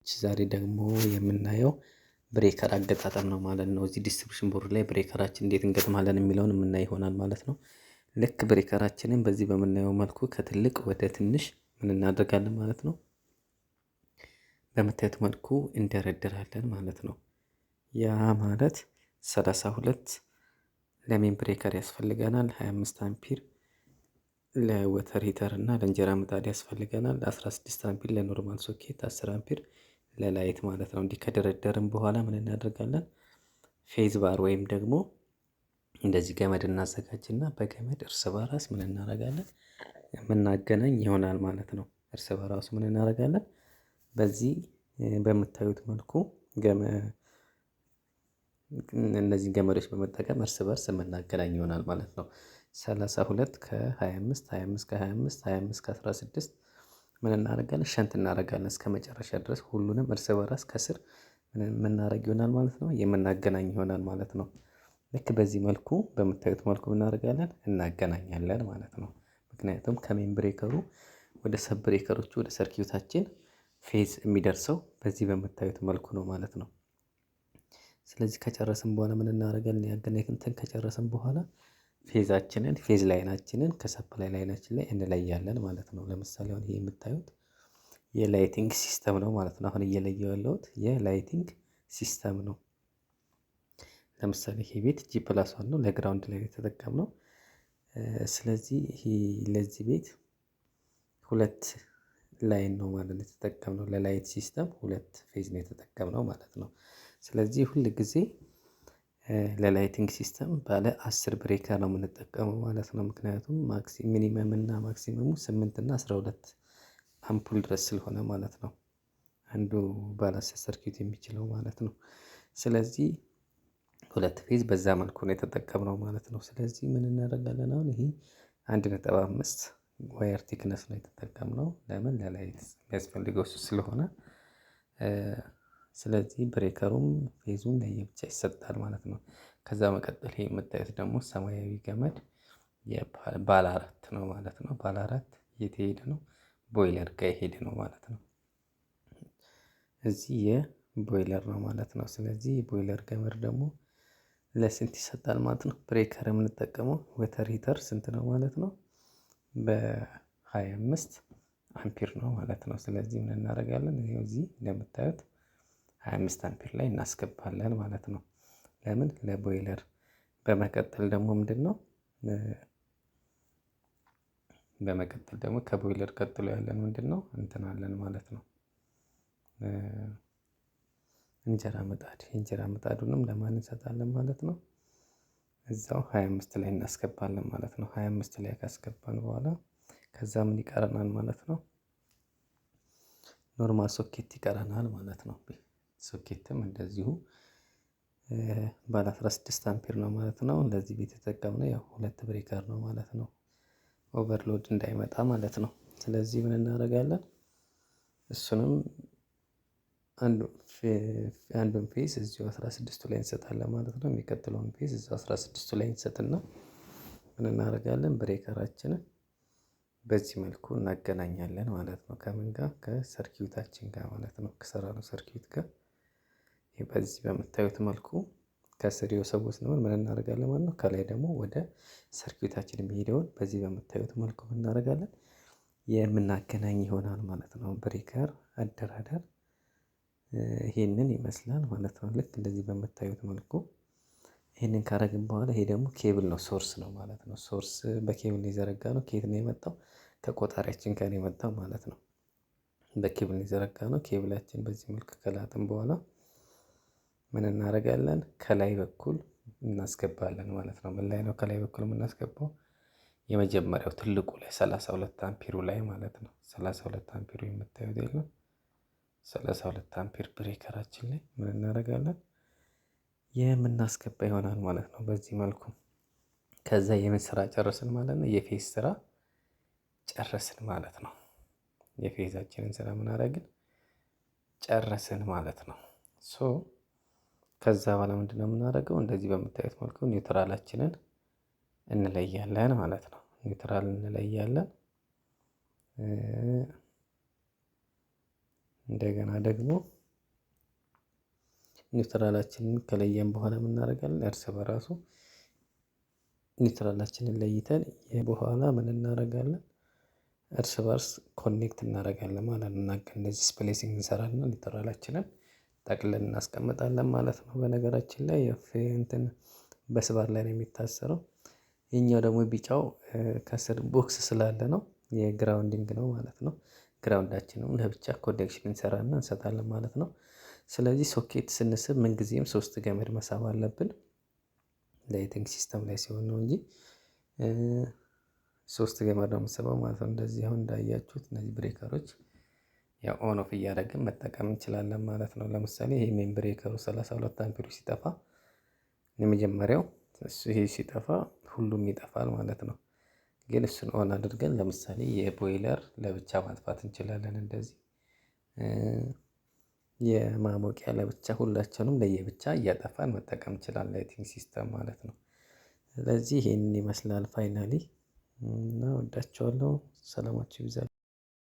ዛሬ ደግሞ የምናየው ብሬከር አገጣጠም ነው ማለት ነው። እዚህ ዲስትሪቢዩሽን ቦርድ ላይ ብሬከራችን እንዴት እንገጥማለን የሚለውን የምናይ ይሆናል ማለት ነው። ልክ ብሬከራችንን በዚህ በምናየው መልኩ ከትልቅ ወደ ትንሽ ምን እናደርጋለን ማለት ነው። በምታዩት መልኩ እንደረድራለን ማለት ነው። ያ ማለት 32 ለሜን ብሬከር ያስፈልገናል። 25 አምፒር ለወተር ሂተር እና ለእንጀራ ምጣድ ያስፈልገናል። 16 አምፒር ለኖርማል ሶኬት፣ 10 አምፒር ለላይት ማለት ነው። እንዲህ ከደረደርን በኋላ ምን እናደርጋለን? ፌዝ ባር ወይም ደግሞ እንደዚህ ገመድ እናዘጋጅና በገመድ እርስ በራስ ምን እናደርጋለን? የምናገናኝ ይሆናል ማለት ነው። እርስ በራሱ ምን እናደርጋለን? በዚህ በምታዩት መልኩ እነዚህ ገመዶች በመጠቀም እርስ በርስ የምናገናኝ ይሆናል ማለት ነው። 32 ከ25 25 ከ25 25 ከ16 ምን እናደርጋለን? ሸንት እናደርጋለን እስከ መጨረሻ ድረስ ሁሉንም እርስ በራስ ከስር የምናደርግ ይሆናል ማለት ነው። የምናገናኝ ይሆናል ማለት ነው። ልክ በዚህ መልኩ በምታዩት መልኩ እናደርጋለን እናገናኛለን ማለት ነው። ምክንያቱም ከሜን ብሬከሩ ወደ ሰብ ብሬከሮቹ ወደ ሰርኪዩታችን ፌዝ የሚደርሰው በዚህ በምታዩት መልኩ ነው ማለት ነው። ስለዚህ ከጨረስን በኋላ ምን እናደርጋለን? ያገናኝተን ከጨረስን በኋላ ፌዛችንን ፌዝ ላይናችንን ከሰፕላይ ላይናችን ላይ እንለያለን ማለት ነው። ለምሳሌ አሁን ይሄ የምታዩት የላይቲንግ ሲስተም ነው ማለት ነው። አሁን እየለየው ያለሁት የላይቲንግ ሲስተም ነው። ለምሳሌ ይሄ ቤት G+1 ነው፣ ለግራውንድ ላይ የተጠቀምነው። ስለዚህ ይሄ ለዚህ ቤት ሁለት ላይን ነው ማለት ነው የተጠቀምነው። ለላይት ሲስተም ሁለት ፌዝ ነው የተጠቀምነው ማለት ነው። ስለዚህ ሁል ጊዜ ለላይቲንግ ሲስተም ባለ 10 ብሬከር ነው የምንጠቀመው ማለት ነው። ምክንያቱም ሚኒመም እና ማክሲመሙ 8 እና 12 አምፑል ድረስ ስለሆነ ማለት ነው። አንዱ ባለ 10 ሰርኪዩት የሚችለው ማለት ነው። ስለዚህ ሁለት ፌዝ በዛ መልኩ ነው የተጠቀምነው ማለት ነው። ስለዚህ ምን እናደርጋለን? አሁን ይሄ 1.5 ዋየር ቲክነስ ነው የተጠቀምነው። ለምን? ለላይት የሚያስፈልገው እሱ ስለሆነ። ስለዚህ ብሬከሩም ፌዙም ለየብቻ ይሰጣል ማለት ነው። ከዛ መቀጠል ይሄ የምታዩት ደግሞ ሰማያዊ ገመድ ባለ 4 ነው ማለት ነው። ባለ 4 የት ሄደ ነው? ቦይለር ጋር የሄደ ነው ማለት ነው። እዚህ የቦይለር ነው ማለት ነው። ስለዚህ የቦይለር ገመድ ደግሞ ለስንት ይሰጣል ማለት ነው? ብሬከር የምንጠቀመው ወተር ሂተር ስንት ነው ማለት ነው? በ25 አምፒር ነው ማለት ነው። ስለዚህ ምን እናደርጋለን? ይሄው እዚህ እንደምታዩት 25 አምፒር ላይ እናስገባለን ማለት ነው። ለምን? ለቦይለር። በመቀጠል ደግሞ ምንድነው? በመቀጠል ደግሞ ከቦይለር ቀጥሎ ያለን ምንድነው? እንትን አለን ማለት ነው። እንጀራ ምጣድ። የእንጀራ ምጣዱንም ለማን እንሰጣለን ማለት ነው? እዛው 25 ላይ እናስገባለን ማለት ነው። 25 ላይ ካስገባን በኋላ ከዛ ምን ይቀረናል ማለት ነው? ኖርማል ሶኬት ይቀረናል ማለት ነው። ሶኬትም እንደዚሁ ባለ 16 አምፒር ነው ማለት ነው። ለዚህ ቤት የተጠቀምነው ያው ሁለት ብሬከር ነው ማለት ነው። ኦቨርሎድ እንዳይመጣ ማለት ነው። ስለዚህ ምን እናደርጋለን? እሱንም አንዱን ፌዝ እዚሁ 16ቱ ላይ እንሰጣለን ማለት ነው። የሚቀጥለውን ፌዝ እዚሁ 16ቱ ላይ እንሰጥና ምን እናደርጋለን? ብሬከራችንን በዚህ መልኩ እናገናኛለን ማለት ነው። ከምን ጋር? ከሰርኪዩታችን ጋር ማለት ነው። ከሰራነው ሰርኪዩት ጋር በዚህ በምታዩት መልኩ ከስር የሰቦት ነው ምን እናደርጋለን ማለት ነው። ከላይ ደግሞ ወደ ሰርኪዩታችን የሚሄደውን በዚህ በምታዩት መልኩ እናደርጋለን የምናገናኝ ይሆናል ማለት ነው። ብሬከር አደራደር ይሄንን ይመስላል ማለት ነው። ልክ እንደዚህ በምታዩት መልኩ ይሄንን ካረግን በኋላ ይሄ ደግሞ ኬብል ነው፣ ሶርስ ነው ማለት ነው። ሶርስ በኬብል የዘረጋ ነው። ከየት ነው የመጣው? ከቆጣሪያችን ጋር የመጣው ማለት ነው። በኬብል የዘረጋ ነው። ኬብላችን በዚህ መልክ ከላጥን በኋላ ምን እናደርጋለን? ከላይ በኩል እናስገባለን ማለት ነው። ምን ላይ ነው ከላይ በኩል የምናስገባው? የመጀመሪያው ትልቁ ላይ 32 አምፒሩ ላይ ማለት ነው። 32 አምፒሩ የምታዩት የለም? 32 አምፒር ብሬከራችን ላይ ምን እናደርጋለን? የምናስገባ ይሆናል ማለት ነው። በዚህ መልኩ ከዛ የምን ስራ ጨረስን ማለት ነው? የፌዝ ስራ ጨረስን ማለት ነው። የፌዛችንን ስራ ምን አደረግን? ጨረስን ማለት ነው። ከዛ በኋላ ምንድነው የምናደርገው? እንደዚህ በምታዩት መልኩ ኒውትራላችንን እንለያለን ማለት ነው። ኒውትራል እንለያለን። እንደገና ደግሞ ኒውትራላችንን ከለየን በኋላ ምን እናደርጋለን? እርስ በራሱ ኒውትራላችንን ለይተን በኋላ ምን እናደርጋለን? እርስ በርስ ኮኔክት እናደርጋለን ማለት ነው። እንደዚህ ስፕሌሲንግ እንሰራና ኒውትራላችንን ጠቅልለን እናስቀምጣለን ማለት ነው። በነገራችን ላይ እንትን በስባር ላይ ነው የሚታሰረው። የኛው ደግሞ ቢጫው ከስር ቦክስ ስላለ ነው የግራውንዲንግ ነው ማለት ነው። ግራውንዳችንም ለብቻ ኮኔክሽን እንሰራና እንሰጣለን ማለት ነው። ስለዚህ ሶኬት ስንስብ ምንጊዜም 3 ገመድ መሳብ አለብን። ላይቲንግ ሲስተም ላይ ሲሆን ነው እንጂ 3 ገመድ ነው የምንስበው ማለት ነው። እንደዚህ አሁን እንዳያችሁት እነዚህ ብሬከሮች ያው ኦን ኦፍ እያደረግን መጠቀም እንችላለን ማለት ነው። ለምሳሌ ይሄ ሜን ብሬከሩ 32 አምፔሩ ሲጠፋ የመጀመሪያው ይሄ ሲጠፋ ሁሉም ይጠፋል ማለት ነው። ግን እሱን ኦን አድርገን ለምሳሌ የቦይለር ለብቻ ማጥፋት እንችላለን። እንደዚህ የማሞቂያ ለብቻ ሁላቸውንም ለየብቻ እያጠፋን መጠቀም እንችላለን። ላይቲንግ ሲስተም ማለት ነው። ስለዚህ ይሄንን ይመስላል ፋይናሊ እና ወዳቸዋለሁ። ሰላማችሁ ይብዛል።